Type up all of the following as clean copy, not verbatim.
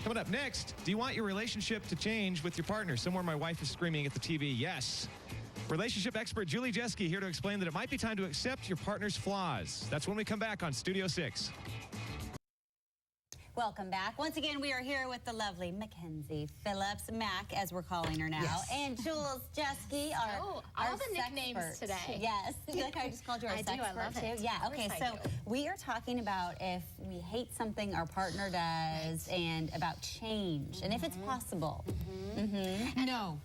Coming up next, do you want your relationship to change with your partner? Somewhere my wife is screaming at the TV, yes. Relationship expert Julie Jeske here to explain that it might be time to accept your partner's flaws. That's when we come back on Studio 6. Welcome back. Once again, we are here with the lovely Mackenzie Phillips, Mac, as we're calling her now, yes. and Jules Jeske, our all the nicknames today. Yes, like I just called you our sexpert I love it. too. Yeah. Okay. So we are talking about if we hate something our partner does, and about change, and if it's possible. No.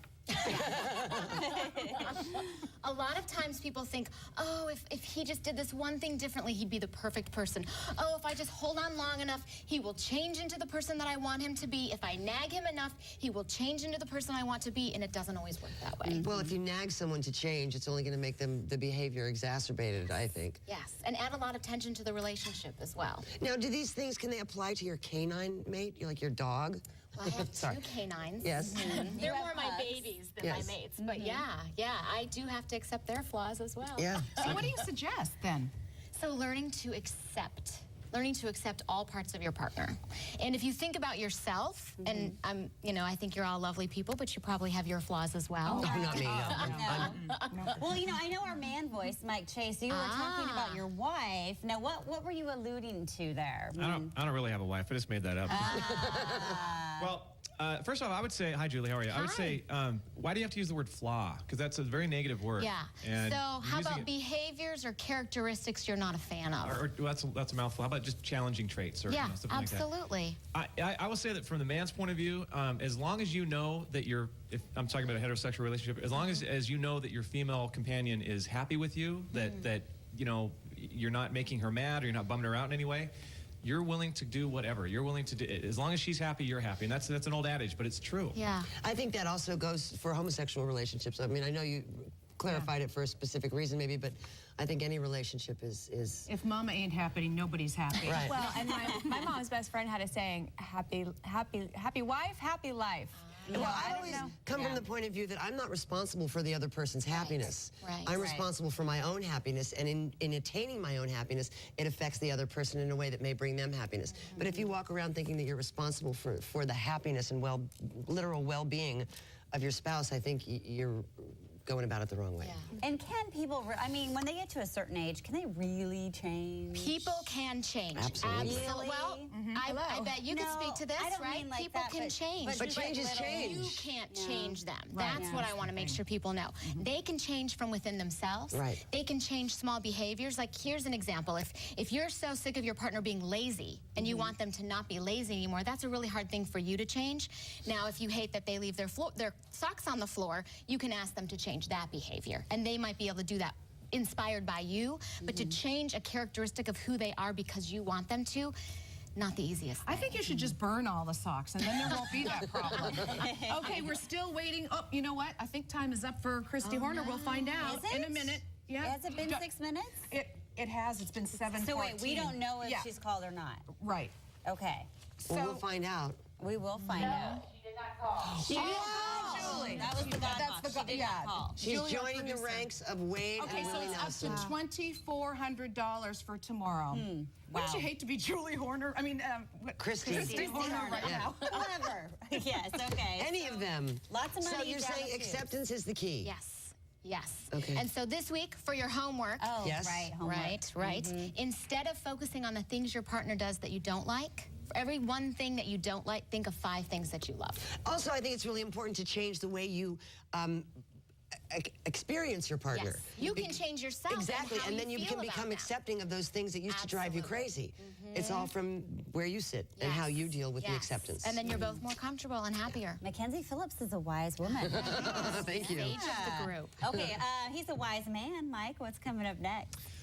A lot of times people think, oh, if he just did this one thing differently, he'd be the perfect person. Oh, if I just hold on long enough, he will change into the person that I want him to be. If I nag him enough, he will change into the person I want to be, and it doesn't always work that way. Well, if you nag someone to change, it's only going to make the behavior exacerbated, I think. Yes, and add a lot of tension to the relationship as well. Now, do these things, can they apply to your canine mate, like your dog? Well, I have two canines. Yes. They're more my babies than my mates. But yeah, I do have to accept their flaws as well. Yeah. So what do you suggest then? So learning to accept all parts of your partner. And if you think about yourself, and I think you're all lovely people, but you probably have your flaws as well. Oh, not me, no. Well, I know our man voice, Mike Chase. You were talking about your wife. Now, what were you alluding to there? I don't really have a wife. I just made that up. Well, first off, I would say, hi, Julie, how are you? Hi. I would say, why do you have to use the word flaw? Because that's a very negative word. Yeah. And so how using about it, behaviors or characteristics you're not a fan of? or that's a mouthful. How about just challenging traits? Or, Yeah, something absolutely. like that? I will say that from the man's point of view, as long as you know that if I'm talking about a heterosexual relationship, as long as you know that your female companion is happy with you, that you're not making her mad or you're not bumming her out in any way, you're willing to do whatever. You're willing to do, as long as she's happy, you're happy. And that's an old adage, but it's true. Yeah. I think that also goes for homosexual relationships. I mean, I know you clarified it for a specific reason maybe, but I think any relationship is... If mama ain't happy, nobody's happy. Right. Well, and my mom's best friend had a saying, happy wife, happy life. Well, I always come from the point of view that I'm not responsible for the other person's happiness. Right. I'm responsible for my own happiness, and in attaining my own happiness, it affects the other person in a way that may bring them happiness. But if you walk around thinking that you're responsible for the happiness and literal well-being of your spouse, I think you're going about it the wrong way. Yeah. And can people, when they get to a certain age, can they really change? People can change. Absolutely. Really? Well, I bet you can speak to this, I don't right? mean like People that, can change. But change is change. You can't change them. Right. That's what I want to make sure people know. They can change from within themselves. Right. They can change small behaviors. Like, here's an example. If you're so sick of your partner being lazy and you want them to not be lazy anymore, that's a really hard thing for you to change. Now, if you hate that they leave their socks on the floor, you can ask them to change that behavior. And they might be able to do that inspired by you, but to change a characteristic of who they are because you want them to, not the easiest thing. I think you should just burn all the socks, and then there won't be that problem. Okay, we're still waiting. Oh, you know what? I think time is up for Christy Horner. We'll find out in a minute. Yeah. Has it been 6 minutes? It has. It's been 7:14. So wait, we don't know if she's called or not. Right. Okay. So Well, we'll find out. We will find out. She did not call. She did not Oh, call. Julie. That was the That's she did not call. She's Julie, our joining the producer. ranks of Wade Okay, and so Willie it's Nelson. up to $2,400 for tomorrow. Wouldn't you hate to be Julie Horner? I mean, Christy. Horner right now. Whatever. Yes, okay. Any of them. Lots of money. So you're down saying the tubes. acceptance is the key? Yes. Yes. Okay. And so this week, for your homework, Oh, Yes. right. Homework. right, instead of focusing on the things your partner does that you don't like, for every one thing that you don't like, think of 5 things that you love. Also, I think it's really important to change the way you experience your partner. Yes. You can change yourself. Exactly, and, how and then you feel can about become them. accepting of those things that used to drive you crazy. It's all from where you sit and how you deal with the acceptance. And then you're both more comfortable and happier. Mackenzie Phillips is a wise woman. Thank you. Sage of the group. Okay, he's a wise man. Mike, what's coming up next?